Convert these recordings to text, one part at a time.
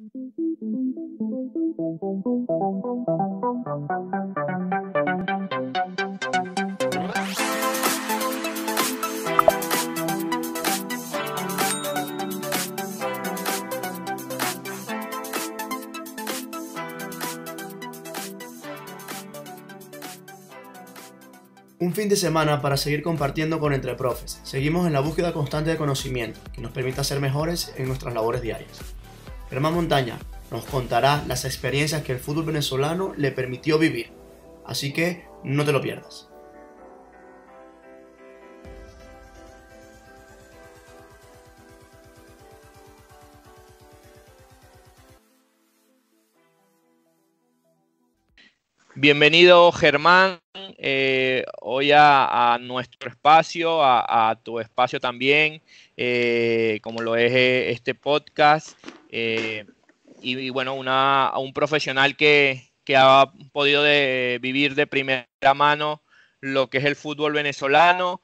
Un fin de semana para seguir compartiendo con Entre Profes. Seguimos en la búsqueda constante de conocimiento que nos permita ser mejores en nuestras labores diarias. Germán Montaña nos contará las experiencias que el fútbol venezolano le permitió vivir, así que no te lo pierdas. Bienvenido, Germán, hoy a nuestro espacio, a tu espacio también, como lo es este podcast. Y bueno, a un profesional que ha podido vivir de primera mano lo que es el fútbol venezolano,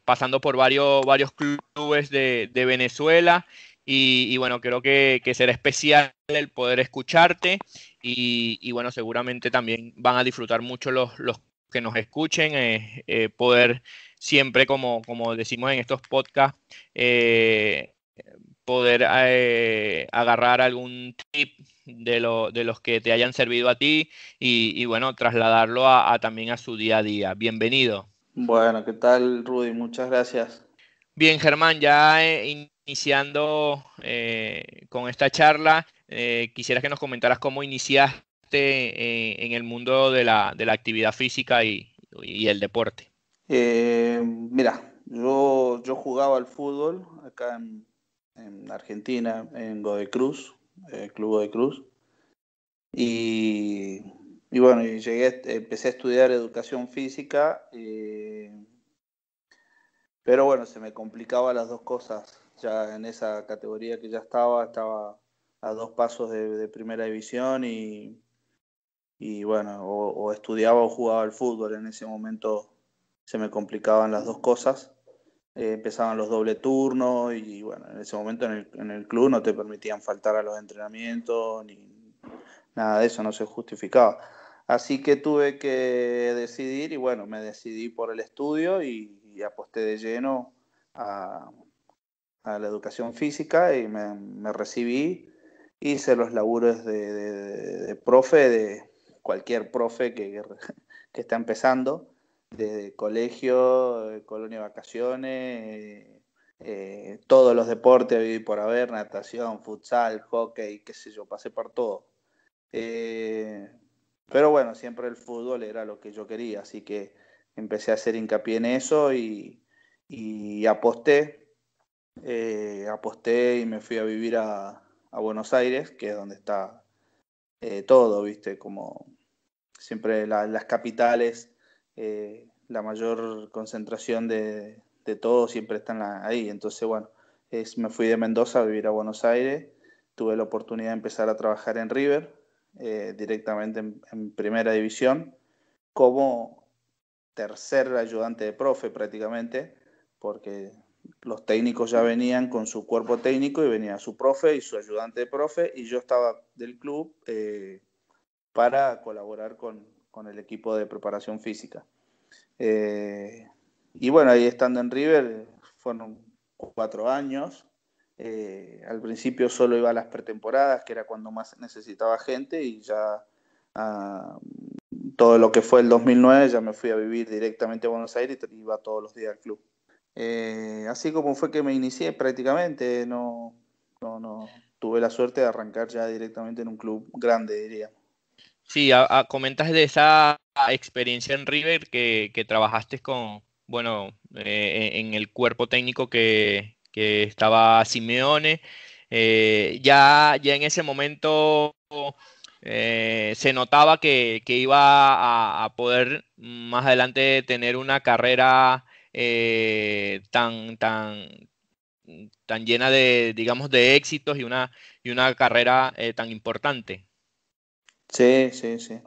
pasando por varios clubes de Venezuela. Y bueno, creo que será especial el poder escucharte. Y bueno, seguramente también van a disfrutar mucho los que nos escuchen, poder siempre, como decimos en estos podcasts, poder agarrar algún tip de los que te hayan servido a ti y bueno, trasladarlo también a su día a día. Bienvenido. Bueno, ¿qué tal, Rudy? Muchas gracias. Bien, Germán, ya iniciando con esta charla, quisiera que nos comentaras cómo iniciaste en el mundo de la actividad física y el deporte. Mira, yo jugaba al fútbol acá en Argentina, en Godoy Cruz, Club Godoy Cruz. Y bueno, empecé a estudiar educación física, pero bueno, se me complicaban las dos cosas. Ya en esa categoría que ya estaba a 2 pasos de primera división y bueno, o estudiaba o jugaba al fútbol. En ese momento se me complicaban las dos cosas. Empezaban los doble turnos y bueno, en ese momento en el club no te permitían faltar a los entrenamientos ni nada de eso, no se justificaba. Así que tuve que decidir y bueno, me decidí por el estudio y aposté de lleno a, a la educación física y me recibí. Hice los laburos de profe, de cualquier profe que está empezando, de colegio, colonia de vacaciones, todos los deportes, viví por haber, natación, futsal, hockey, qué sé yo, pasé por todo. Pero bueno, siempre el fútbol era lo que yo quería, así que empecé a hacer hincapié en eso y aposté y me fui a vivir a Buenos Aires, que es donde está todo, ¿viste? Como siempre las capitales, la mayor concentración de todo siempre están ahí. Entonces, bueno, me fui de Mendoza a vivir a Buenos Aires, tuve la oportunidad de empezar a trabajar en River, directamente en primera división, como tercer ayudante de profe prácticamente, porque los técnicos ya venían con su cuerpo técnico y venía su profe y su ayudante de profe y yo estaba del club para colaborar con el equipo de preparación física. Y bueno, ahí estando en River fueron 4 años. Al principio solo iba a las pretemporadas, que era cuando más necesitaba gente, y ya todo lo que fue el 2009 ya me fui a vivir directamente a Buenos Aires y iba todos los días al club. Así como fue que me inicié prácticamente, no tuve la suerte de arrancar ya directamente en un club grande, diría. Sí, comentas de esa experiencia en River que trabajaste con, bueno, en el cuerpo técnico que estaba Simeone. Ya en ese momento se notaba que iba a poder más adelante tener una carrera tan llena de, digamos, de éxitos y una carrera tan importante. Sí, sí, sí.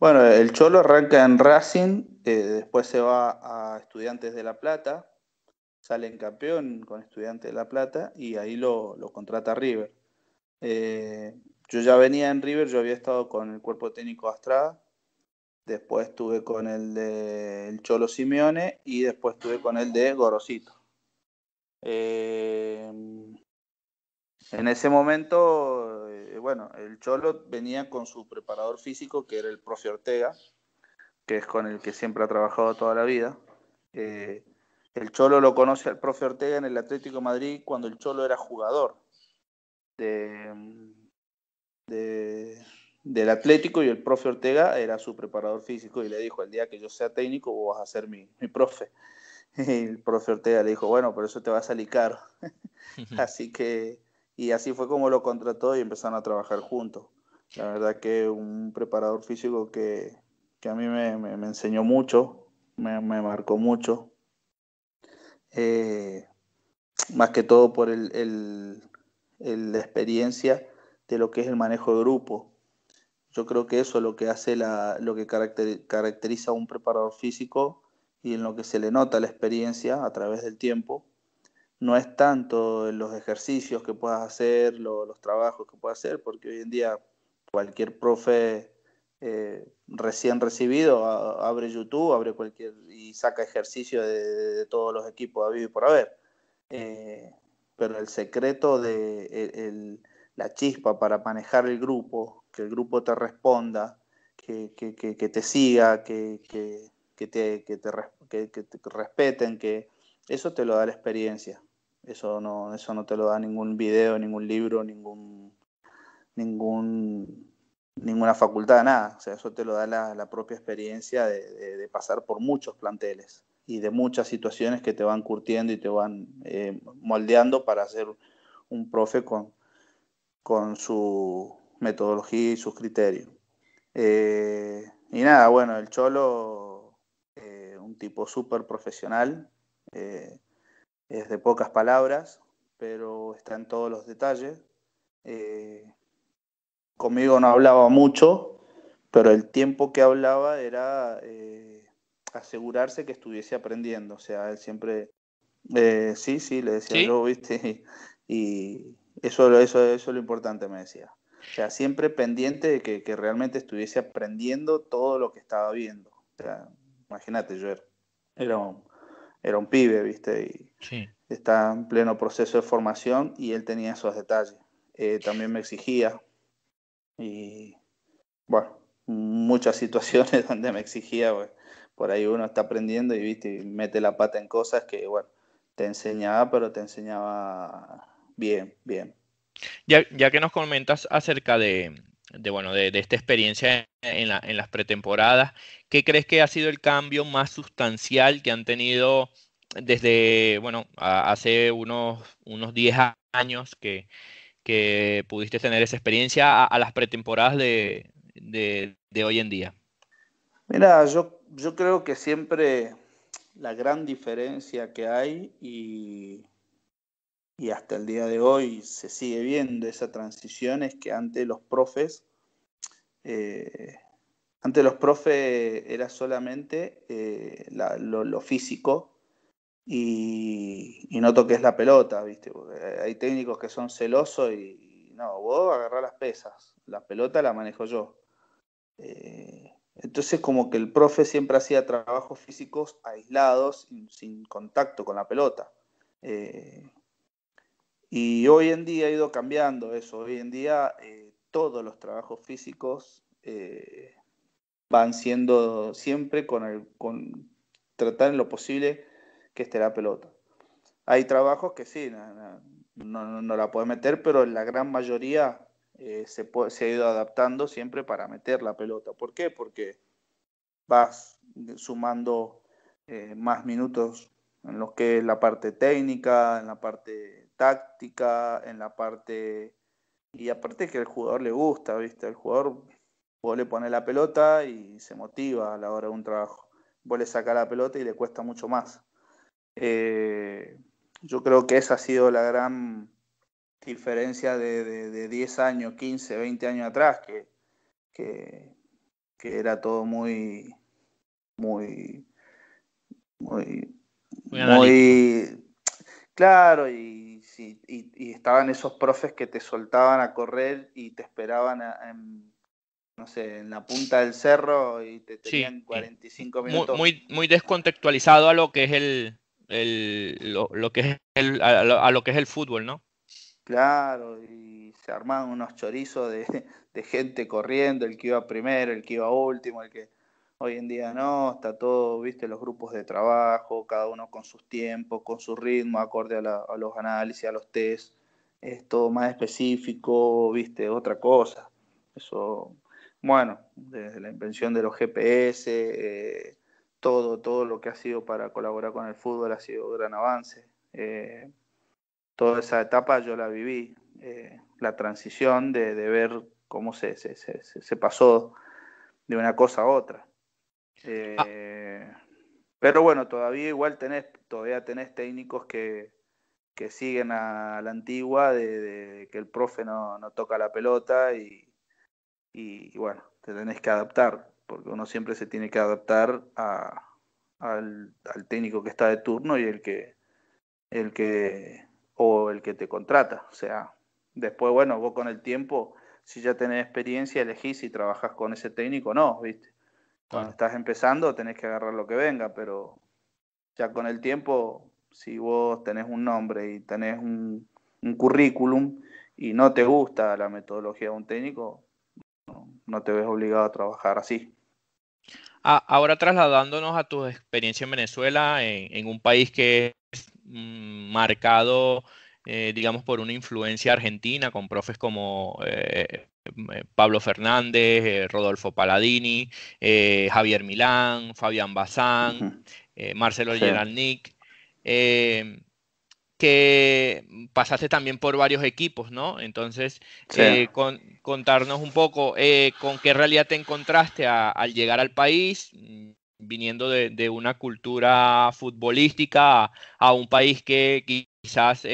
Bueno, el Cholo arranca en Racing, después se va a Estudiantes de La Plata, sale en campeón con Estudiantes de La Plata y ahí lo contrata River. Yo ya venía en River, yo había estado con el cuerpo técnico de Astrada, después estuve con el de el Cholo Simeone y después estuve con el de Gorosito. En ese momento, bueno, el Cholo venía con su preparador físico, que era el profe Ortega, que es con el que siempre ha trabajado toda la vida. El Cholo lo conoce al profe Ortega en el Atlético de Madrid cuando el Cholo era jugador del Atlético, y el profe Ortega era su preparador físico y le dijo: el día que yo sea técnico vos vas a ser mi profe. Y el profe Ortega le dijo: bueno, pero eso te va a salir caro. Así que, y así fue como lo contrató y empezaron a trabajar juntos. La verdad que un preparador físico que a mí me enseñó mucho, me marcó mucho. Más que todo por la experiencia de lo que es el manejo de grupo. Yo creo que eso es lo que hace lo que caracteriza a un preparador físico, y en lo que se le nota la experiencia a través del tiempo. No es tanto en los ejercicios que puedas hacer, los trabajos que puedas hacer, porque hoy en día cualquier profe recién recibido abre YouTube, abre y saca ejercicios de todos los equipos habido y por haber. Pero el secreto de la chispa para manejar el grupo, que el grupo te responda, que te siga, que te respeten, que eso te lo da la experiencia. Eso no te lo da ningún video, ningún libro, ninguna facultad, nada. O sea, eso te lo da la propia experiencia de pasar por muchos planteles y de muchas situaciones que te van curtiendo y te van moldeando para ser un profe con su metodología y sus criterios. Y nada, bueno, el Cholo, un tipo súper profesional, es de pocas palabras, pero está en todos los detalles. Conmigo no hablaba mucho, pero el tiempo que hablaba era asegurarse que estuviese aprendiendo. O sea, él siempre, sí, le decía ¿Sí? yo, ¿viste? Y eso es lo importante, me decía. O sea, siempre pendiente de que realmente estuviese aprendiendo todo lo que estaba viendo. O sea, imagínate, yo era un pibe, ¿viste? Y Sí. está en pleno proceso de formación y él tenía esos detalles. También me exigía, y bueno, muchas situaciones donde me exigía, pues, por ahí uno está aprendiendo y, ¿viste? Y mete la pata en cosas que, bueno, te enseñaba, pero te enseñaba bien, bien. Ya que nos comentas acerca de esta experiencia en las pretemporadas, ¿qué crees que ha sido el cambio más sustancial que han tenido desde, bueno, hace unos 10 años que pudiste tener esa experiencia a las pretemporadas de hoy en día? Mira, yo creo que siempre la gran diferencia que hay, y hasta el día de hoy se sigue viendo esa transición, es que eh, antes los profes era solamente lo físico, y no toques la pelota, ¿viste? Porque hay técnicos que son celosos y no, vos agarrás las pesas, la pelota la manejo yo. Entonces como que el profe siempre hacía trabajos físicos aislados, sin contacto con la pelota. Eh, y hoy en día ha ido cambiando eso. Hoy en día todos los trabajos físicos van siendo siempre con tratar en lo posible que esté la pelota. Hay trabajos que sí, no la puedes meter, pero la gran mayoría se ha ido adaptando siempre para meter la pelota. ¿Por qué? Porque vas sumando más minutos en lo que es la parte técnica, en la parte táctica, en la parte... Y aparte que al jugador le gusta, ¿viste? El jugador, vos le pones la pelota y se motiva a la hora de un trabajo. Vos le sacás la pelota y le cuesta mucho más. Yo creo que esa ha sido la gran diferencia de 10 años, 15, 20 años atrás, que, que era todo muy, muy, Muy analítico. muy, Claro, y estaban esos profes que te soltaban a correr y te esperaban no sé, en la punta del cerro y te Sí, tenían 45 muy, minutos. muy descontextualizado a lo que es lo que es a lo que es el fútbol, ¿no? Claro, y se armaban unos chorizos de gente corriendo, el que iba primero, el que iba último, el que hoy en día no, está todo, viste, los grupos de trabajo, cada uno con sus tiempos, con su ritmo, acorde a los análisis, a los test, es todo más específico, viste, otra cosa. Eso, bueno, desde la invención de los GPS, todo lo que ha sido para colaborar con el fútbol ha sido un gran avance. Toda esa etapa yo la viví, la transición de ver cómo se pasó de una cosa a otra. Ah, Pero bueno, todavía tenés técnicos que siguen a la antigua de que el profe no toca la pelota y bueno, te tenés que adaptar, porque uno siempre se tiene que adaptar al técnico que está de turno y el que, o el que te contrata. O sea, después, bueno, vos con el tiempo, si ya tenés experiencia, elegís si trabajás con ese técnico o no, ¿viste? Cuando claro. estás empezando tenés que agarrar lo que venga, pero ya con el tiempo, si vos tenés un nombre y tenés un currículum y no te gusta la metodología de un técnico, no te ves obligado a trabajar así. Ahora trasladándonos a tu experiencia en Venezuela, en un país que es marcado, digamos, por una influencia argentina, con profes como Pablo Fernández, Rodolfo Paladini, Javier Milán, Fabián Bazán, Ujú. Marcelo Sí, Geralnik. eh, que pasaste también por varios equipos, ¿no? Entonces, sí. contarnos un poco con qué realidad te encontraste al llegar al país, viniendo de una cultura futbolística a un país que quizás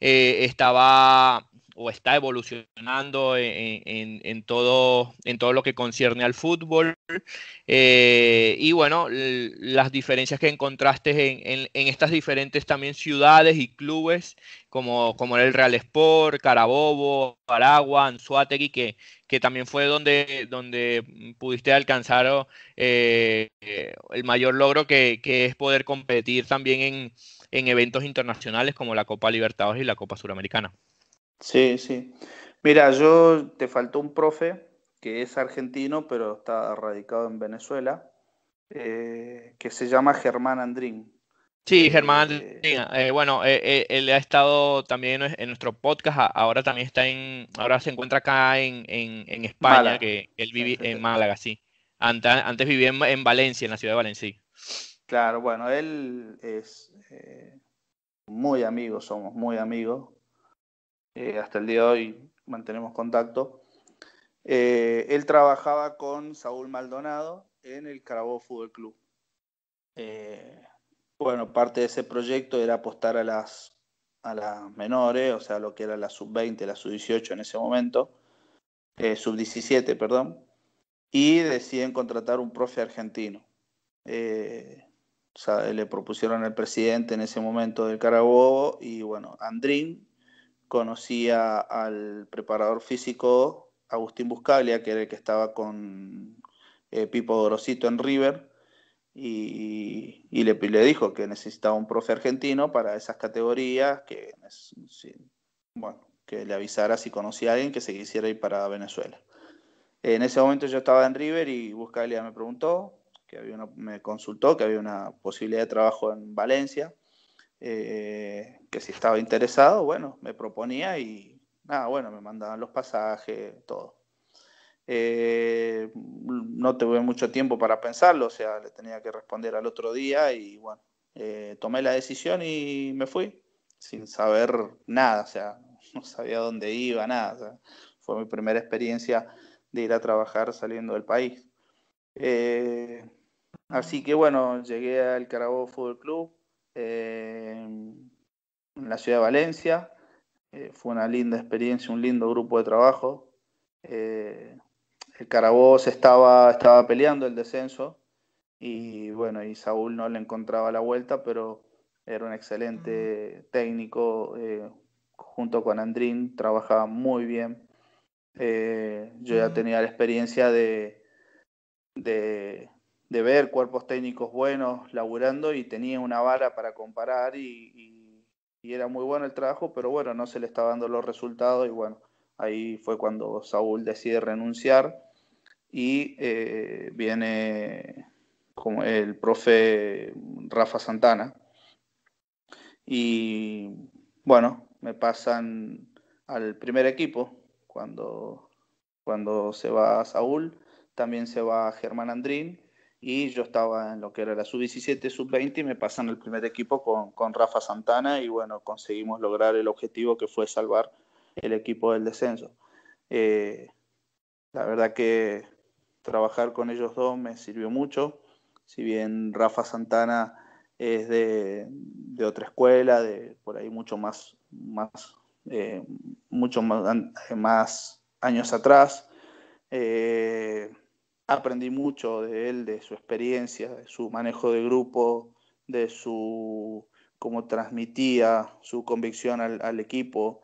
estaba o está evolucionando en todo lo que concierne al fútbol. Y bueno, las diferencias que encontraste en estas diferentes también ciudades y clubes, como era el Real Sport, Carabobo, Aragua, Anzoátegui, que también fue donde pudiste alcanzar el mayor logro que es poder competir también en eventos internacionales como la Copa Libertadores y la Copa Suramericana. Sí, sí. Mira, yo te faltó un profe que es argentino, pero está radicado en Venezuela, que se llama Germán Andrín. Sí, Germán, Eh, bueno, él ha estado también en nuestro podcast, ahora también ahora se encuentra acá en España, Málaga. que él Sí, vive sí, sí. en Málaga, sí. Antes vivía en Valencia, en la ciudad de Valencia. Sí. Claro, bueno, él es muy amigo, somos muy amigos. Hasta el día de hoy mantenemos contacto. Él trabajaba con Saúl Maldonado en el Carabobo Fútbol Club. Eh, bueno, parte de ese proyecto era apostar a las menores, o sea, lo que era la sub-20, la sub-18 en ese momento, sub-17, perdón, y deciden contratar un profe argentino. O sea, le propusieron al presidente en ese momento del Carabobo y bueno, Andrín conocía al preparador físico Agustín Buscaglia, que era el que estaba con Pipo Gorosito en River, y le dijo que necesitaba un profe argentino para esas categorías, bueno, que le avisara si conocía a alguien que se quisiera ir para Venezuela. En ese momento yo estaba en River y Buscaglia me preguntó, me consultó que había una posibilidad de trabajo en Valencia, que si estaba interesado, bueno, me proponía y nada, bueno, me mandaban los pasajes, todo. No tuve mucho tiempo para pensarlo, o sea, le tenía que responder al otro día y bueno, tomé la decisión y me fui sin saber nada, o sea, no sabía dónde iba, nada. O sea, fue mi primera experiencia de ir a trabajar saliendo del país. Eh, Así que bueno, llegué al Carabobo Fútbol Club en la ciudad de Valencia. Fue una linda experiencia, un lindo grupo de trabajo. Eh, el Carabobo estaba peleando el descenso y bueno, y Saúl no le encontraba la vuelta, pero era un excelente técnico, junto con Andrín, trabajaba muy bien. Yo ya tenía la experiencia de ver cuerpos técnicos buenos laburando y tenía una vara para comparar y era muy bueno el trabajo, pero bueno, no se le estaba dando los resultados y bueno, ahí fue cuando Saúl decide renunciar y viene como el profe Rafa Santana y bueno, me pasan al primer equipo cuando se va Saúl, también se va Germán Andrín y yo estaba en lo que era la sub-17, sub-20 y me pasan al primer equipo con Rafa Santana y bueno, conseguimos lograr el objetivo que fue salvar el equipo del descenso. Eh, la verdad que trabajar con ellos dos me sirvió mucho, si bien Rafa Santana es de otra escuela, de por ahí mucho más años atrás. Aprendí mucho de él, de su experiencia, de su manejo de grupo, de su cómo transmitía su convicción al equipo.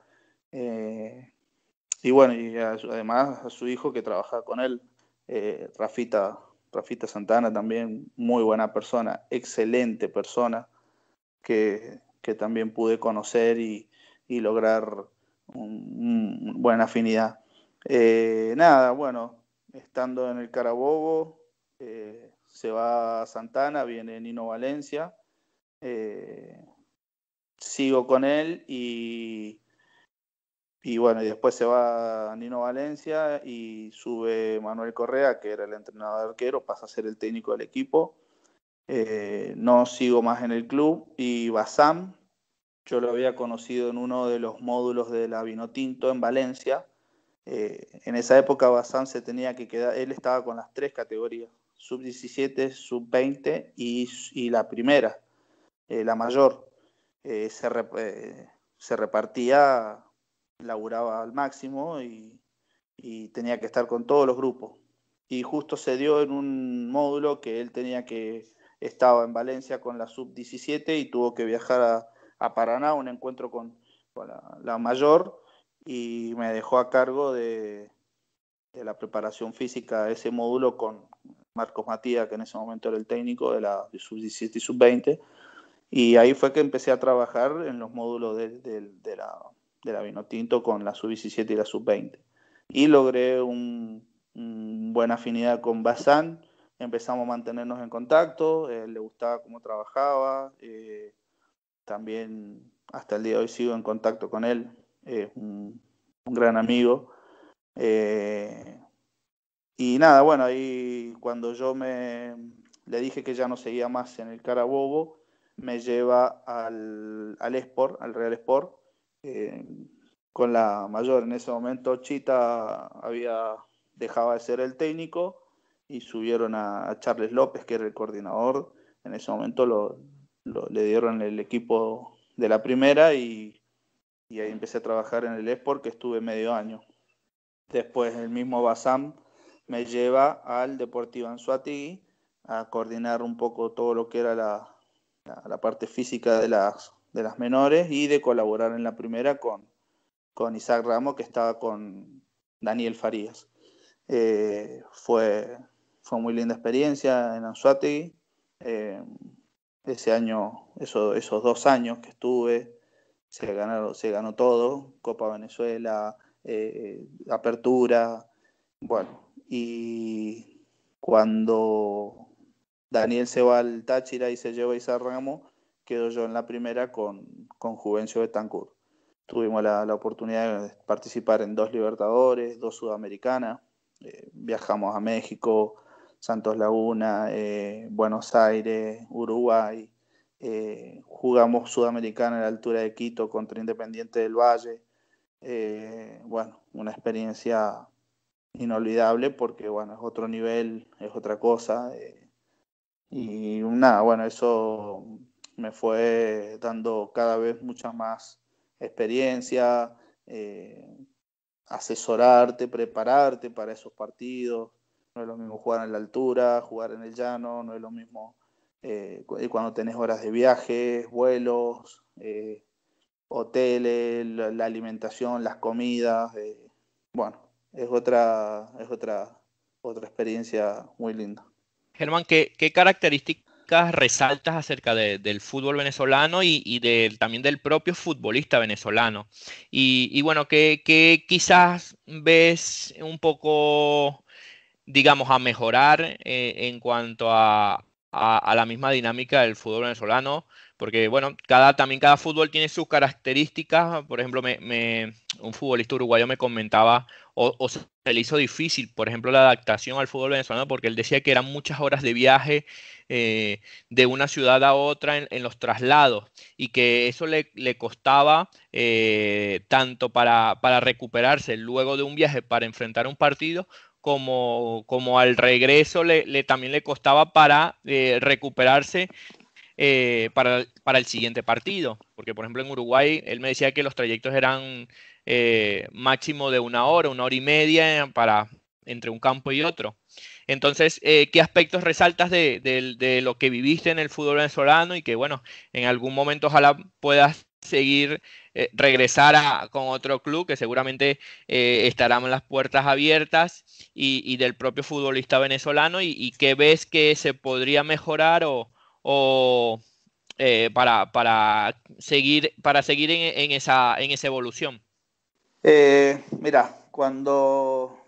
Y bueno, además a su hijo que trabajaba con él, Rafita Santana, también muy buena persona, excelente persona, que también pude conocer y lograr una buena afinidad. Nada, bueno, estando en el Carabobo, se va Santana, viene Nino Valencia, sigo con él y bueno, y después se va Nino Valencia y sube Manuel Correa, que era el entrenador de arquero, pasa a ser el técnico del equipo. No sigo más en el club y Bassam, yo lo había conocido en uno de los módulos de la Vinotinto en Valencia. En esa época Bassam se tenía que quedar, él estaba con las tres categorías, sub-17, sub-20 y la primera, la mayor. Se repartía, laburaba al máximo y tenía que estar con todos los grupos. Y justo se dio en un módulo que él estaba en Valencia con la sub-17 y tuvo que viajar a Paraná, un encuentro con la mayor, y me dejó a cargo de la preparación física de ese módulo con Marcos Matías, que en ese momento era el técnico de la sub-17 y sub-20, y ahí fue que empecé a trabajar en los módulos de la Vinotinto con la sub-17 y la sub-20. Y logré una buena afinidad con Bazán, empezamos a mantenernos en contacto, le gustaba cómo trabajaba, también hasta el día de hoy sigo en contacto con él, es un gran amigo. Y nada, bueno, ahí cuando le dije que ya no seguía más en el Carabobo, me lleva al Sport, al Real Sport, con la mayor. En ese momento Chita dejaba de ser el técnico y subieron a Charles López, que era el coordinador. En ese momento le dieron el equipo de la primera y ahí empecé a trabajar en el Sport, que estuve medio año. Después el mismo Bassam me lleva al Deportivo Anzoátegui a coordinar un poco todo lo que era la parte física de las menores y de colaborar en la primera con Isaac Ramos, que estaba con Daniel Farías. Fue muy linda experiencia en Anzoátegui. Ese año, esos 2 años que estuve, se ganó todo, Copa Venezuela, Apertura, bueno, y cuando Daniel se va al Táchira y se lleva a Isaac Ramos, quedo yo en la primera con Juvencio Betancourt. Tuvimos la oportunidad de participar en 2 Libertadores, 2 Sudamericanas, viajamos a México, Santos Laguna, Buenos Aires, Uruguay, jugamos Sudamericana a la altura de Quito contra Independiente del Valle. Bueno, una experiencia inolvidable porque, bueno, es otro nivel, es otra cosa. Y nada, bueno, eso me fue dando cada vez mucha más experiencia, asesorarte, prepararte para esos partidos. No es lo mismo jugar en la altura, jugar en el llano, no es lo mismo y cuando tenés horas de viajes, vuelos, hoteles, la alimentación, las comidas, bueno, es otra experiencia muy linda. Germán, ¿qué características resaltas acerca del fútbol venezolano y también del propio futbolista venezolano? Y bueno, ¿qué quizás ves un poco, digamos, a mejorar en cuanto a la misma dinámica del fútbol venezolano? Porque, bueno, también cada fútbol tiene sus características. Por ejemplo, un futbolista uruguayo me comentaba o se le hizo difícil, por ejemplo, la adaptación al fútbol venezolano porque él decía que eran muchas horas de viaje de una ciudad a otra en los traslados y que eso le costaba tanto para recuperarse luego de un viaje para enfrentar un partido como al regreso también le costaba para recuperarse para el siguiente partido. Porque, por ejemplo, en Uruguay, él me decía que los trayectos eran máximo de una hora y media entre un campo y otro. Entonces, ¿qué aspectos resaltas de lo que viviste en el fútbol venezolano y que, bueno, en algún momento ojalá puedas seguir, regresar con otro club que seguramente estarán las puertas abiertas y del propio futbolista venezolano y qué ves que se podría mejorar o para seguir en esa evolución? Mira, cuando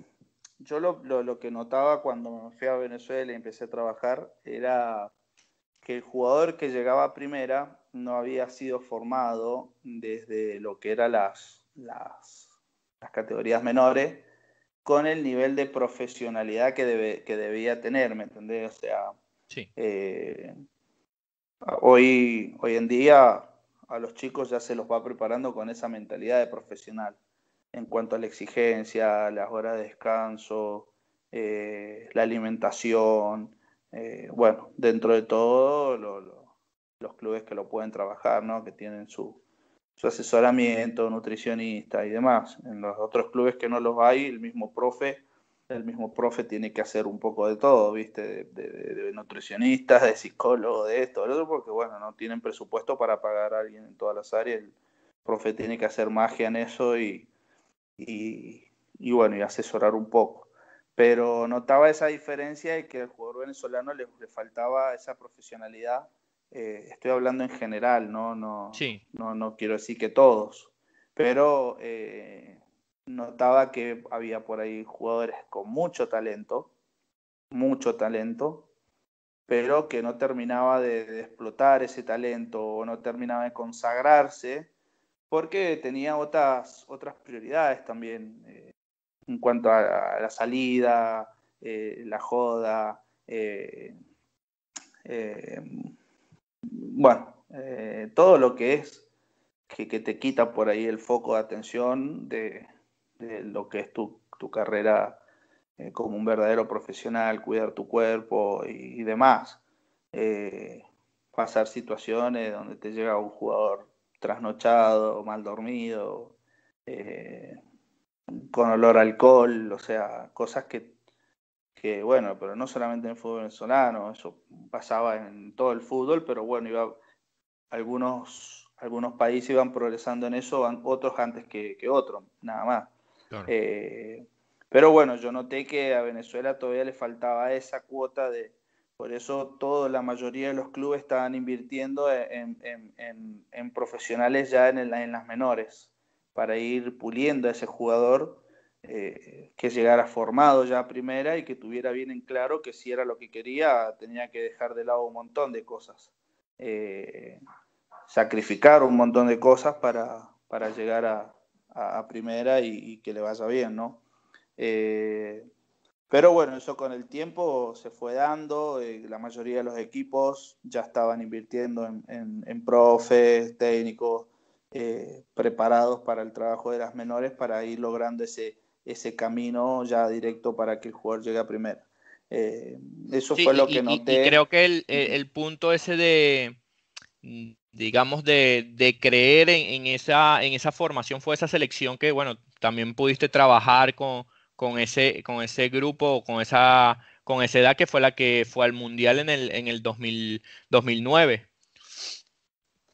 yo lo que notaba cuando me fui a Venezuela y empecé a trabajar era que el jugador que llegaba a primera no había sido formado desde lo que eran las categorías menores con el nivel de profesionalidad que debía tener, ¿me entendés? O sea, Sí. hoy en día a los chicos ya se los va preparando con esa mentalidad de profesional en cuanto a la exigencia, las horas de descanso, la alimentación, bueno, dentro de todo los clubes que lo pueden trabajar, ¿no? Que tienen su asesoramiento, nutricionista y demás. En los otros clubes que no los hay, el mismo profe tiene que hacer un poco de todo, ¿viste? De nutricionistas, de psicólogo, de esto, de lo otro, porque bueno, no tienen presupuesto para pagar a alguien en todas las áreas. El profe tiene que hacer magia en eso y bueno, y asesorar un poco. Pero notaba esa diferencia y que al jugador venezolano le faltaba esa profesionalidad. Estoy hablando en general, Sí. no quiero decir que todos, pero notaba que había por ahí jugadores con mucho talento, pero que no terminaba de explotar ese talento o no terminaba de consagrarse porque tenía otras prioridades también en cuanto a la salida, la joda, bueno, todo lo que es que te quita por ahí el foco de atención de lo que es tu carrera como un verdadero profesional, cuidar tu cuerpo y demás. Pasar situaciones donde te llega un jugador trasnochado, mal dormido, con olor a alcohol, o sea, cosas que bueno, pero no solamente en el fútbol venezolano, eso pasaba en todo el fútbol, pero bueno, algunos países iban progresando en eso, otros antes que otros, nada más. Claro. Pero bueno, yo noté que a Venezuela todavía le faltaba esa cuota por eso la mayoría de los clubes estaban invirtiendo en profesionales ya en las menores, para ir puliendo a ese jugador que llegara formado ya a primera y que tuviera bien en claro que si era lo que quería, tenía que dejar de lado un montón de cosas. Sacrificar un montón de cosas para llegar a primera y que le vaya bien, ¿no? Pero bueno, eso con el tiempo se fue dando, la mayoría de los equipos ya estaban invirtiendo en profes, técnicos, preparados para el trabajo de las menores para ir logrando ese camino ya directo para que el jugador llegue a primera. Eso Sí, fue lo que y noté. creo que el punto ese digamos, de creer en esa formación fue esa selección que, bueno, también pudiste trabajar con ese grupo, con con esa edad, que fue la que fue al Mundial en el 2009.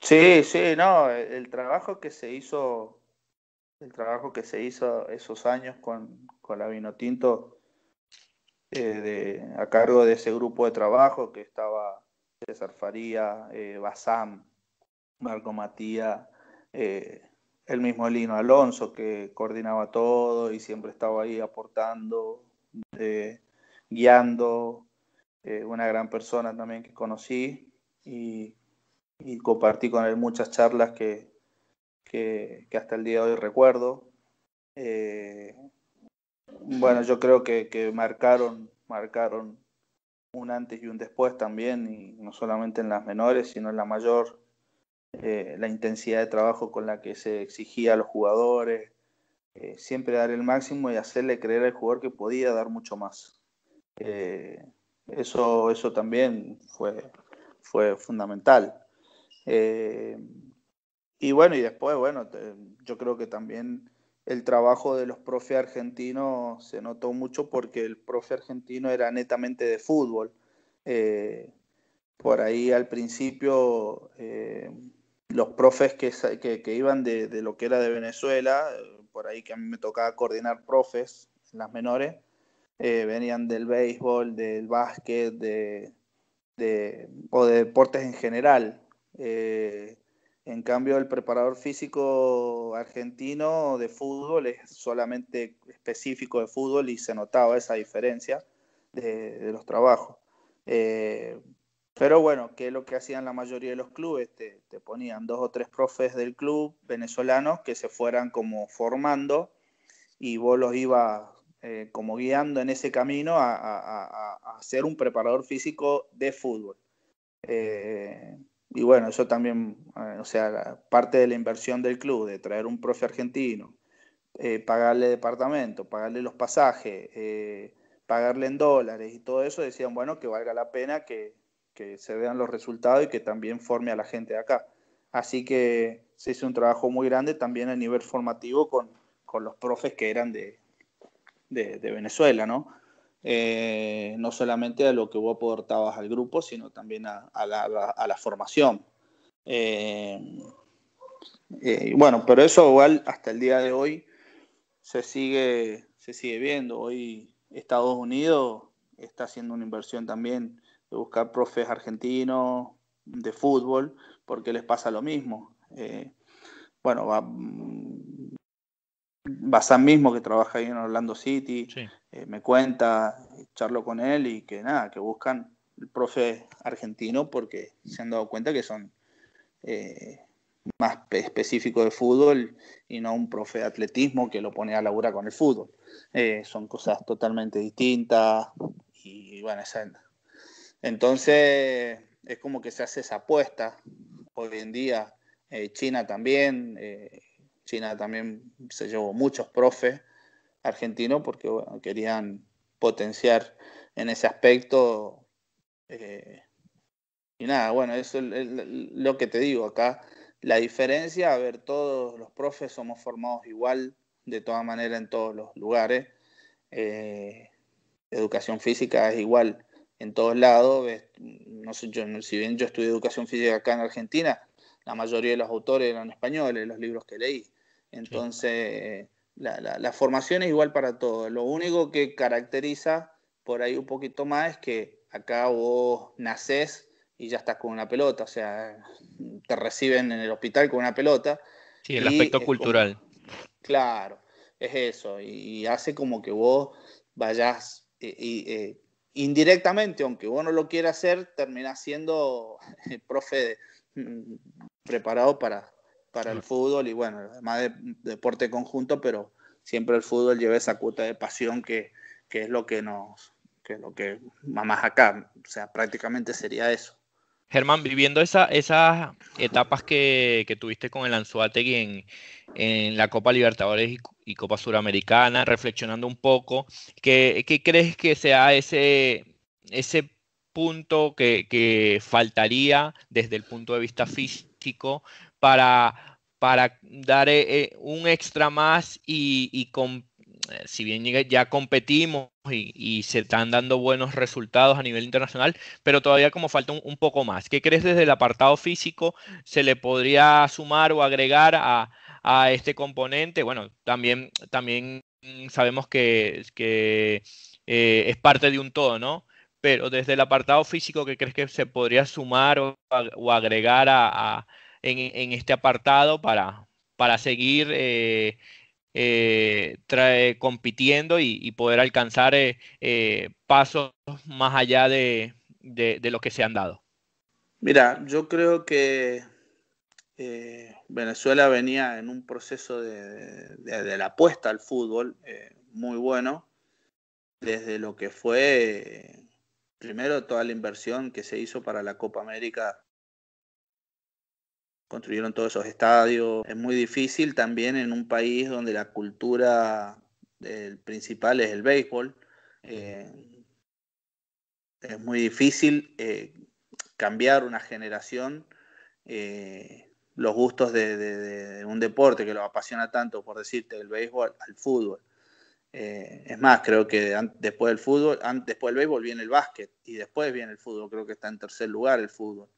Sí, sí, no, el trabajo que se hizo esos años con la Vinotinto, a cargo de ese grupo de trabajo que estaba César Faría, Bazán, Marco Matías, el mismo Lino Alonso, que coordinaba todo y siempre estaba ahí aportando, guiando, una gran persona también que conocí y compartí con él muchas charlas que hasta el día de hoy recuerdo. Bueno, yo creo que marcaron un antes y un después también, y no solamente en las menores, sino en la mayor, la intensidad de trabajo con la que se exigía a los jugadores, siempre dar el máximo y hacerle creer al jugador que podía dar mucho más. Eso también fue fundamental. Y bueno, y después, bueno, yo creo que también el trabajo de los profes argentinos se notó mucho porque el profe argentino era netamente de fútbol. Por ahí al principio, los profes que iban de lo que era de Venezuela, por ahí que a mí me tocaba coordinar profes en las menores, venían del béisbol, del básquet, o de deportes en general. En cambio, el preparador físico argentino de fútbol es solamente específico de fútbol y se notaba esa diferencia de los trabajos. Pero bueno, ¿qué es lo que hacían la mayoría de los clubes? Te ponían 2 o 3 profes del club venezolanos que se fueran como formando y vos los ibas como guiando en ese camino a ser un preparador físico de fútbol. Y bueno, eso también, o sea, parte de la inversión del club, de traer un profe argentino, pagarle departamento, pagarle los pasajes, pagarle en dólares y todo eso, decían, bueno, que valga la pena que se vean los resultados y que también forme a la gente de acá. Así que se hizo un trabajo muy grande también a nivel formativo con los profes que eran de Venezuela, ¿no? No solamente a lo que vos aportabas al grupo, sino también a la formación. Bueno, pero eso igual hasta el día de hoy se sigue viendo. Hoy Estados Unidos está haciendo una inversión también de buscar profes argentinos de fútbol, porque les pasa lo mismo. Bueno, Bazán mismo, que trabaja ahí en Orlando City, Sí. me cuenta, charlo con él y que nada, que buscan el profe argentino porque se han dado cuenta que son más específicos de fútbol y no un profe de atletismo que lo pone a laburar con el fútbol. Son cosas totalmente distintas y bueno, entonces es como que se hace esa apuesta hoy en día. China también se llevó muchos profes argentinos porque bueno, querían potenciar en ese aspecto. Y nada, bueno, eso es lo que te digo acá. La diferencia, a ver, todos los profes somos formados igual, de todas maneras, en todos los lugares. Educación física es igual en todos lados. No sé, si bien yo estudié educación física acá en Argentina, la mayoría de los autores eran españoles, los libros que leí. Entonces, sí, la formación es igual para todos. Lo único que caracteriza por ahí un poquito más es que acá vos nacés y ya estás con una pelota, o sea, te reciben en el hospital con una pelota. Sí, el Y aspecto es como, cultural. claro, es eso, y hace como que vos vayas indirectamente, aunque vos no lo quieras hacer, terminás siendo el profe preparado para el fútbol y bueno, además de deporte conjunto, pero siempre el fútbol lleva esa cuota de pasión que es lo que es lo que más acá, o sea, prácticamente sería eso. Germán, viviendo esas etapas que tuviste con el Anzoátegui en la Copa Libertadores y Copa Suramericana, reflexionando un poco, ¿qué crees que sea ese punto que faltaría desde el punto de vista físico para dar un extra más y si bien ya competimos y se están dando buenos resultados a nivel internacional, pero todavía como falta un poco más. ¿Qué crees desde el apartado físico se le podría sumar o agregar a este componente? Bueno, también sabemos que es parte de un todo, ¿no? Pero desde el apartado físico, ¿qué crees que se podría sumar o agregar en este apartado para seguir compitiendo y poder alcanzar pasos más allá de lo que se han dado? Mira, yo creo que Venezuela venía en un proceso de la apuesta al fútbol muy bueno, desde lo que fue primero toda la inversión que se hizo para la Copa América. Construyeron todos esos estadios. Es muy difícil también en un país donde la cultura principal es el béisbol. Es muy difícil cambiar una generación los gustos de un deporte que los apasiona tanto, por decirte, el béisbol al fútbol. Es más, creo que después del fútbol, después del béisbol viene el básquet y después viene el fútbol. Creo que está en tercer lugar el fútbol.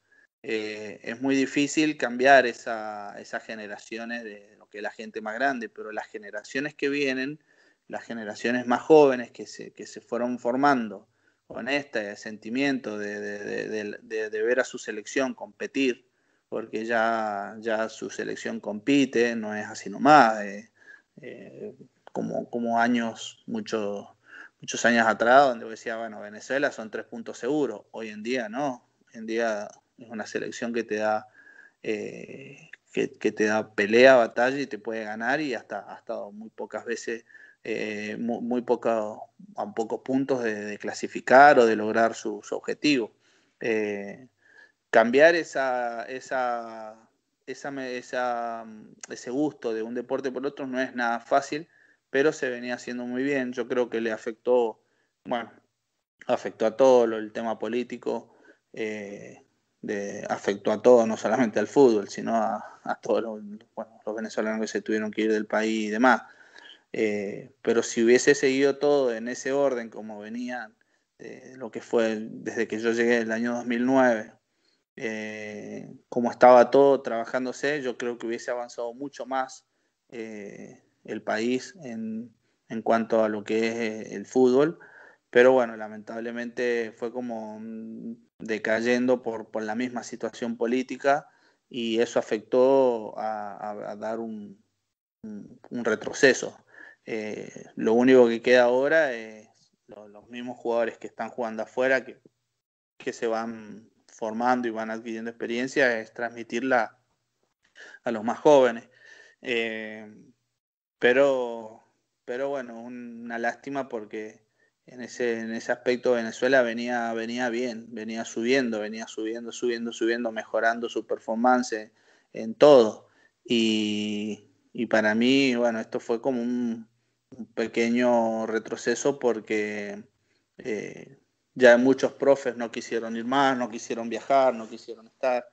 Es muy difícil cambiar esas generaciones de lo que es la gente más grande, pero las generaciones que vienen, las generaciones más jóvenes que se fueron formando con este sentimiento de ver a su selección competir, porque ya su selección compite, no es así nomás. Como muchos años atrás, donde decía, bueno, Venezuela son 3 puntos seguros. Hoy en día no. Hoy en día es una selección que te da que te da pelea, batalla y te puede ganar, y ha estado muy pocas veces muy a pocos puntos de clasificar o de lograr su objetivo. Cambiar ese gusto de un deporte por otro no es nada fácil, pero se venía haciendo muy bien. Yo creo que le afectó a todo el tema político, afectó a todo, no solamente al fútbol, sino a todos los venezolanos que se tuvieron que ir del país y demás. Pero si hubiese seguido todo en ese orden como venía, lo que fue desde que yo llegué el año 2009, como estaba todo trabajándose, yo creo que hubiese avanzado mucho más el país en cuanto a lo que es el fútbol. Pero bueno, lamentablemente fue como decayendo por la misma situación política, y eso afectó a dar un retroceso. Lo único que queda ahora es los mismos jugadores que están jugando afuera, que se van formando y van adquiriendo experiencia, es transmitirla a los más jóvenes. Pero bueno, una lástima, porque en ese aspecto Venezuela venía bien, venía subiendo, mejorando su performance en todo. Y para mí, bueno, esto fue como un pequeño retroceso, porque ya muchos profes no quisieron ir más, no quisieron viajar, no quisieron estar.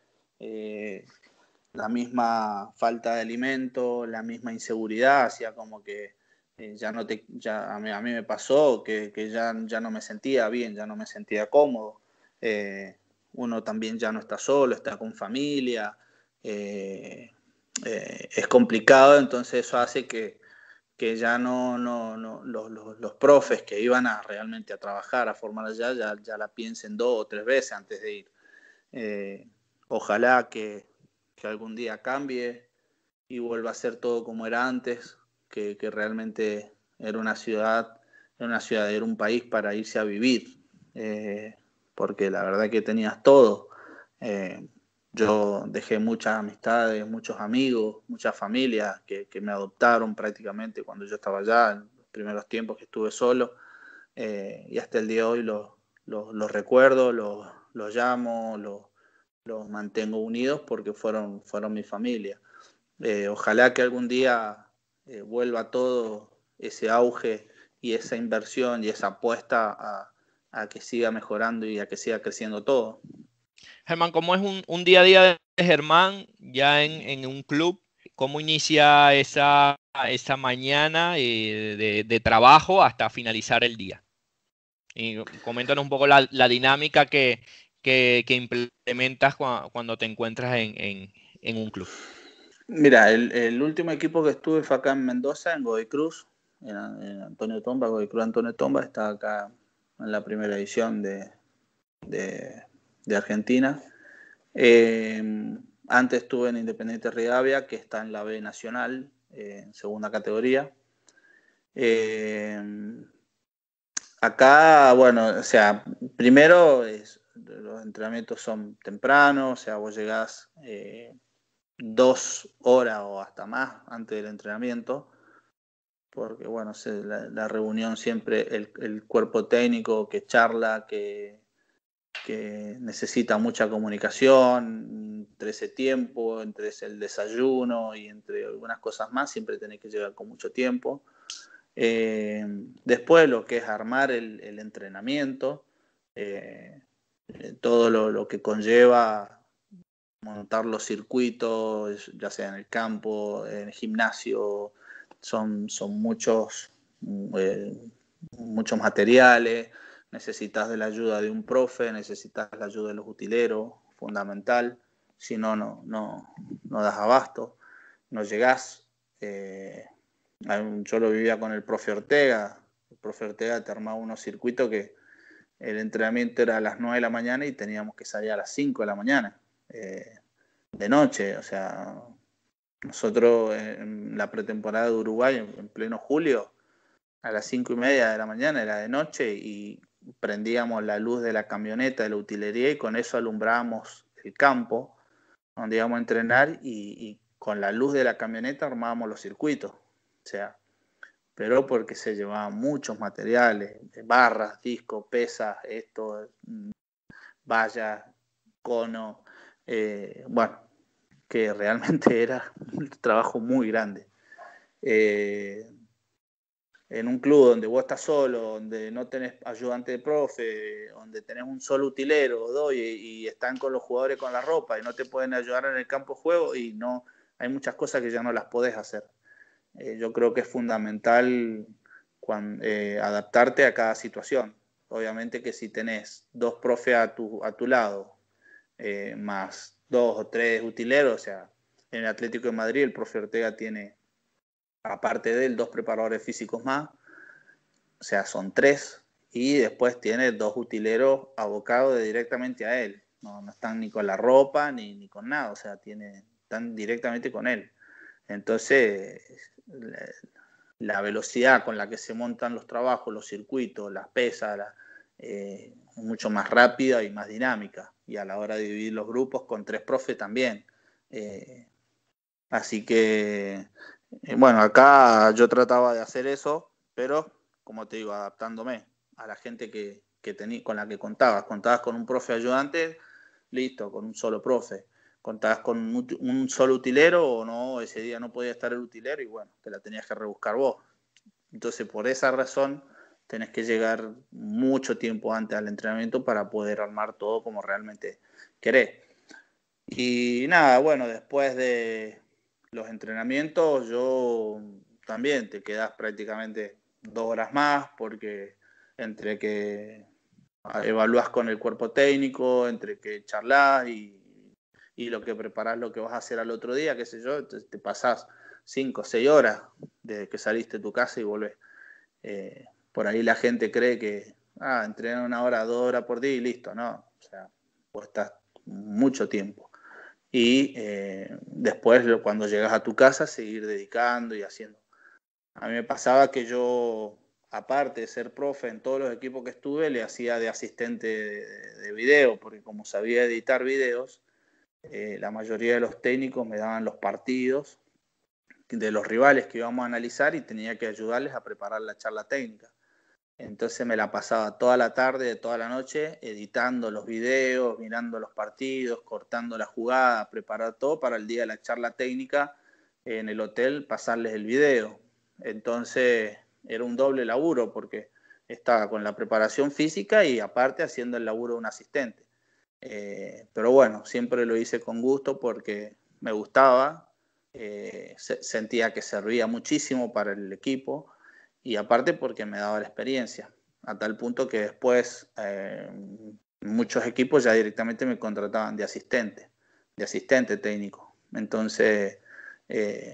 La misma falta de alimento, la misma inseguridad, hacía como que a mí me pasó que ya no me sentía bien, ya no me sentía cómodo. Uno también ya no está solo, está con familia. Es complicado, entonces eso hace que ya no los profes que iban realmente a trabajar, a formar allá, ya la piensen 2 o 3 veces antes de ir. Ojalá que algún día cambie y vuelva a ser todo como era antes, que realmente era una ciudad, era un país para irse a vivir, porque la verdad que tenías todo. Yo dejé muchas amistades, muchos amigos, muchas familias que me adoptaron prácticamente cuando yo estaba allá, en los primeros tiempos que estuve solo, y hasta el día de hoy los recuerdo, los llamo, los mantengo unidos, porque fueron mi familia. Ojalá que algún día vuelva todo ese auge y esa inversión y esa apuesta a que siga mejorando y a que siga creciendo todo. Germán, ¿cómo es un día a día de Germán ya en un club? ¿Cómo inicia esa esa mañana de trabajo hasta finalizar el día. Y coméntanos un poco la dinámica que implementas cuando te encuentras en un club. Mira, el último equipo que estuve fue acá en Mendoza, en Godoy Cruz, en Antonio Tomba, Godoy Cruz Antonio Tomba, está acá en la primera división de Argentina. Antes estuve en Independiente Rivadavia, que está en la B Nacional, en segunda categoría. Acá, bueno, o sea, primero los entrenamientos son tempranos, o sea, vos llegás 2 horas o hasta más antes del entrenamiento, porque, bueno, la reunión siempre, el cuerpo técnico que charla, que necesita mucha comunicación, entre ese tiempo, entre el desayuno y entre algunas cosas más, siempre tenés que llegar con mucho tiempo. Después lo que es armar el entrenamiento, todo lo que conlleva montar los circuitos, ya sea en el campo, en el gimnasio, son muchos materiales, necesitas de la ayuda de un profe, necesitas la ayuda de los utileros, fundamental, si no, no das abasto, no llegás. Yo lo vivía con el profe Ortega te armaba unos circuitos que el entrenamiento era a las 9 de la mañana y teníamos que salir a las 5 de la mañana, de noche, o sea, nosotros en la pretemporada de Uruguay, en pleno julio, a las 5:30 de la mañana era de noche y prendíamos la luz de la camioneta de la utilería y con eso alumbrábamos el campo donde íbamos a entrenar y con la luz de la camioneta armábamos los circuitos. O sea, pero porque se llevaban muchos materiales, barras, discos, pesas, vallas, cono, bueno, que realmente era un trabajo muy grande. En un club donde vos estás solo, donde no tenés ayudante de profe, donde tenés un solo utilero o dos y están con los jugadores con la ropa y no te pueden ayudar en el campo de juego y no, hay muchas cosas que ya no las podés hacer. Yo creo que es fundamental adaptarte a cada situación. Obviamente que si tenés 2 profes a tu lado, más 2 o 3 utileros, o sea, en el Atlético de Madrid el profe Ortega tiene, aparte de él, 2 preparadores físicos más, o sea, son 3, y después tiene 2 utileros abocados directamente a él. No están ni con la ropa ni con nada, o sea, están directamente con él. Entonces, la velocidad con la que se montan los trabajos, los circuitos, las pesas, es mucho más rápida y más dinámica. Y a la hora de dividir los grupos con 3 profes también. Así que, bueno, acá yo trataba de hacer eso, pero, como te digo, adaptándome a la gente con la que contabas. Contabas con un profe ayudante, listo, con un solo profe. Contabas con un solo utilero o no, ese día no podía estar el utilero y bueno, te la tenías que rebuscar vos. Entonces, por esa razón, tenés que llegar mucho tiempo antes al entrenamiento para poder armar todo como realmente querés. Y nada, bueno, después de los entrenamientos, yo también te quedás prácticamente 2 horas más porque entre que evaluás con el cuerpo técnico, entre que charlás y lo que preparás, lo que vas a hacer al otro día, qué sé yo, te pasás 5 o 6 horas desde que saliste de tu casa y volvés. Por ahí la gente cree que entrenar 1 hora, 2 horas por día y listo, no, o sea, vos estás mucho tiempo. Y después, cuando llegas a tu casa, seguir dedicando y haciendo. A mí me pasaba que yo, aparte de ser profe en todos los equipos que estuve, le hacía de asistente de video, porque como sabía editar videos, la mayoría de los técnicos me daban los partidos de los rivales que íbamos a analizar y tenía que ayudarles a preparar la charla técnica. Entonces me la pasaba toda la tarde, toda la noche, editando los videos, mirando los partidos, cortando la jugada, preparar todo para el día de la charla técnica en el hotel, pasarles el video. Entonces era un doble laburo porque estaba con la preparación física y aparte haciendo el laburo de un asistente. Pero bueno, siempre lo hice con gusto porque me gustaba sentía que servía muchísimo para el equipo y aparte porque me daba la experiencia, a tal punto que después muchos equipos ya directamente me contrataban de asistente técnico. Entonces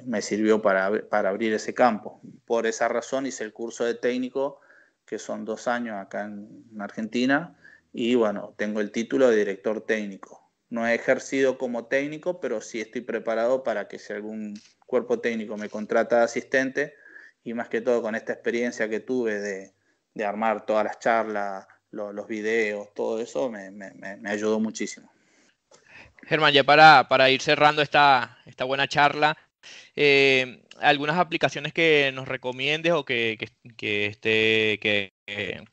me sirvió para abrir ese campo. Por esa razón hice el curso de técnico, que son 2 años acá en Argentina, y bueno, tengo el título de director técnico. No he ejercido como técnico, pero sí estoy preparado para que si algún cuerpo técnico me contrata de asistente, y más que todo con esta experiencia que tuve de armar todas las charlas, los videos, todo eso me ayudó muchísimo. Germán, ya para ir cerrando esta buena charla, algunas aplicaciones que nos recomiendes o que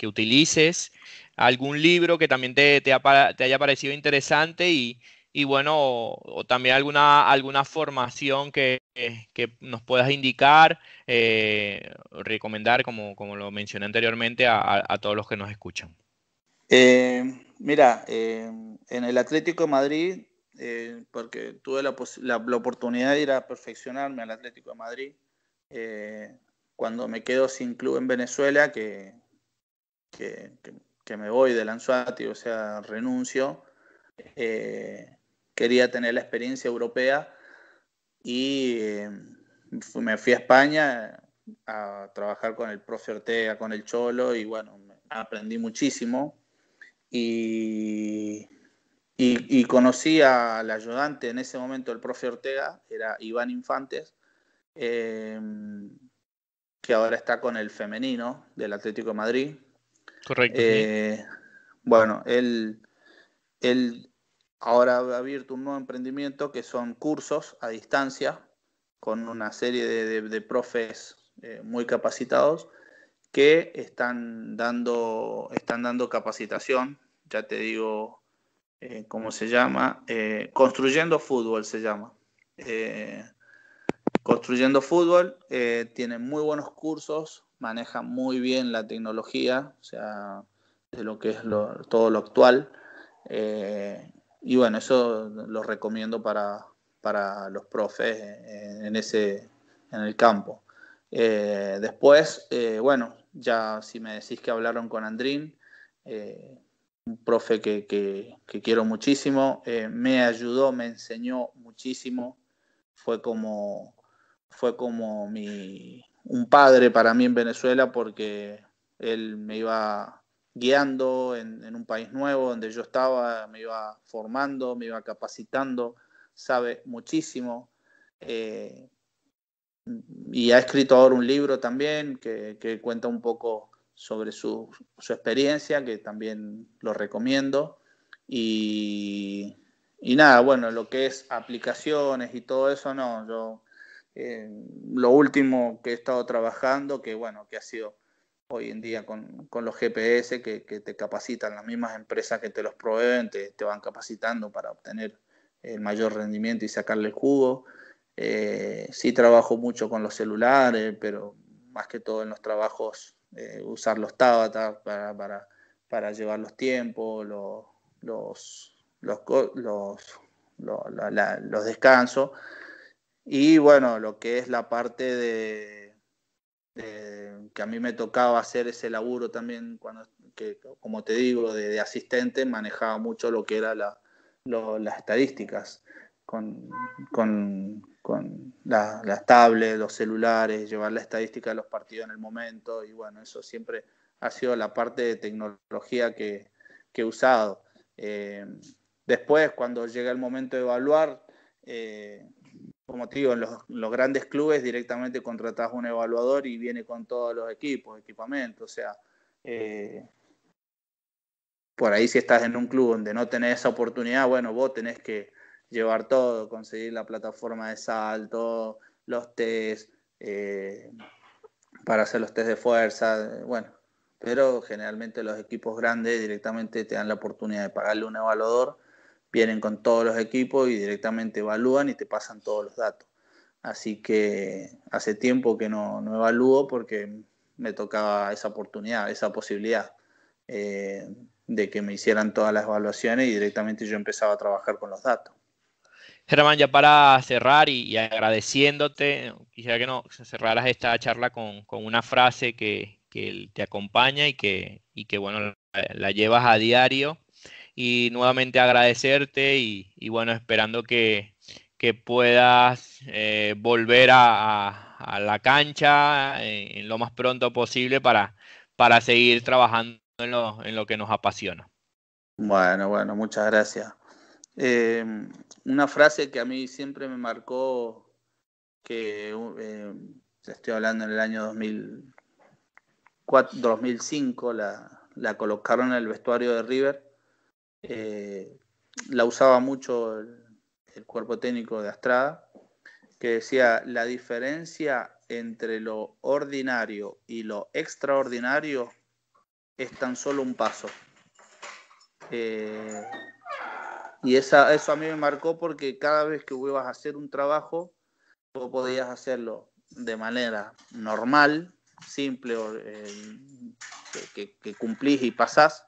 utilices, algún libro que también te haya parecido interesante y bueno, o también alguna formación que nos puedas indicar, recomendar, como lo mencioné anteriormente, a todos los que nos escuchan. Mira, en el Atlético de Madrid, porque tuve la oportunidad de ir a perfeccionarme al Atlético de Madrid, cuando me quedo sin club en Venezuela, que me voy del Anzoátegui, o sea, renuncio, quería tener la experiencia europea y me fui a España a trabajar con el profe Ortega, con el Cholo, y bueno, aprendí muchísimo. Y conocí al ayudante en ese momento, el profe Ortega, era Iván Infantes, que ahora está con el femenino del Atlético de Madrid. Correcto, sí. Bueno, él ahora ha abierto un nuevo emprendimiento que son cursos a distancia con una serie de profes muy capacitados que están dando capacitación, ya te digo cómo se llama, Construyendo Fútbol se llama. Construyendo Fútbol, tiene muy buenos cursos, maneja muy bien la tecnología, o sea, de lo que es todo lo actual. Y bueno, eso lo recomiendo para los profes en el campo. Después, bueno, ya si me decís que hablaron con Andrín, un profe que quiero muchísimo, me ayudó, me enseñó muchísimo, fue como un padre para mí en Venezuela, porque él me iba guiando en un país nuevo donde yo estaba, me iba formando, me iba capacitando, sabe muchísimo. Y ha escrito ahora un libro también que cuenta un poco sobre su experiencia, que también lo recomiendo. Y nada, bueno, lo que es aplicaciones y todo eso, no, yo lo último que he estado trabajando, que bueno, que ha sido hoy en día con los GPS que te capacitan, las mismas empresas que te los proveen, te van capacitando para obtener el mayor rendimiento y sacarle el jugo. Sí trabajo mucho con los celulares, pero más que todo en los trabajos, usar los Tabata para llevar los tiempos, los descansos. Y bueno, lo que es la parte que a mí me tocaba hacer ese laburo también, como te digo, de asistente, manejaba mucho lo que era las estadísticas con las tablets, los celulares, llevar la estadística de los partidos en el momento, y bueno, eso siempre ha sido la parte de tecnología que he usado. Después, cuando llega el momento de evaluar, como te digo, en los grandes clubes directamente contratás un evaluador y viene con todos los equipamientos, o sea, por ahí si estás en un club donde no tenés esa oportunidad, bueno, vos tenés que llevar todo, conseguir la plataforma de salto, los test, para hacer los test de fuerza, bueno, pero generalmente los equipos grandes directamente te dan la oportunidad de pagarle un evaluador, vienen con todos los equipos y directamente evalúan y te pasan todos los datos. Así que hace tiempo que no evalúo porque me tocaba esa oportunidad, esa posibilidad de que me hicieran todas las evaluaciones y directamente yo empezaba a trabajar con los datos. Germán, ya para cerrar y agradeciéndote, quisiera que nos cerraras esta charla con una frase que te acompaña y que bueno, la llevas a diario. Y nuevamente agradecerte bueno, esperando que puedas volver a la cancha en lo más pronto posible para seguir trabajando en lo que nos apasiona. Bueno, muchas gracias. Una frase que a mí siempre me marcó, que estoy hablando en el año 2005, la colocaron en el vestuario de River. La usaba mucho el cuerpo técnico de Astrada, que decía: la diferencia entre lo ordinario y lo extraordinario es tan solo un paso. Y eso a mí me marcó, porque cada vez que ibas a hacer un trabajo, vos podías hacerlo de manera normal, simple, que cumplís y pasás,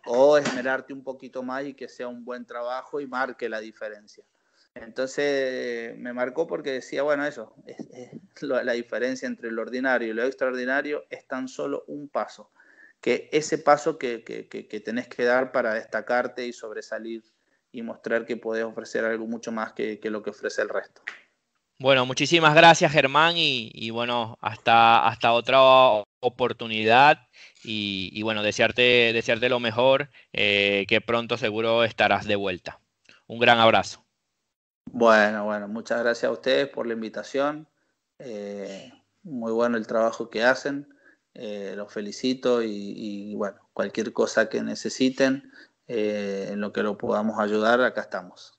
o esmerarte un poquito más y que sea un buen trabajo y marque la diferencia. Entonces me marcó porque decía, bueno, eso, la diferencia entre lo ordinario y lo extraordinario es tan solo un paso, que ese paso que tenés que dar para destacarte y sobresalir y mostrar que podés ofrecer algo mucho más que lo que ofrece el resto. Bueno, muchísimas gracias, Germán, bueno, hasta otra oportunidad y bueno, desearte lo mejor, que pronto seguro estarás de vuelta. Un gran abrazo. Bueno, muchas gracias a ustedes por la invitación. Muy bueno el trabajo que hacen. Los felicito y bueno, cualquier cosa que necesiten, en lo que lo podamos ayudar, acá estamos.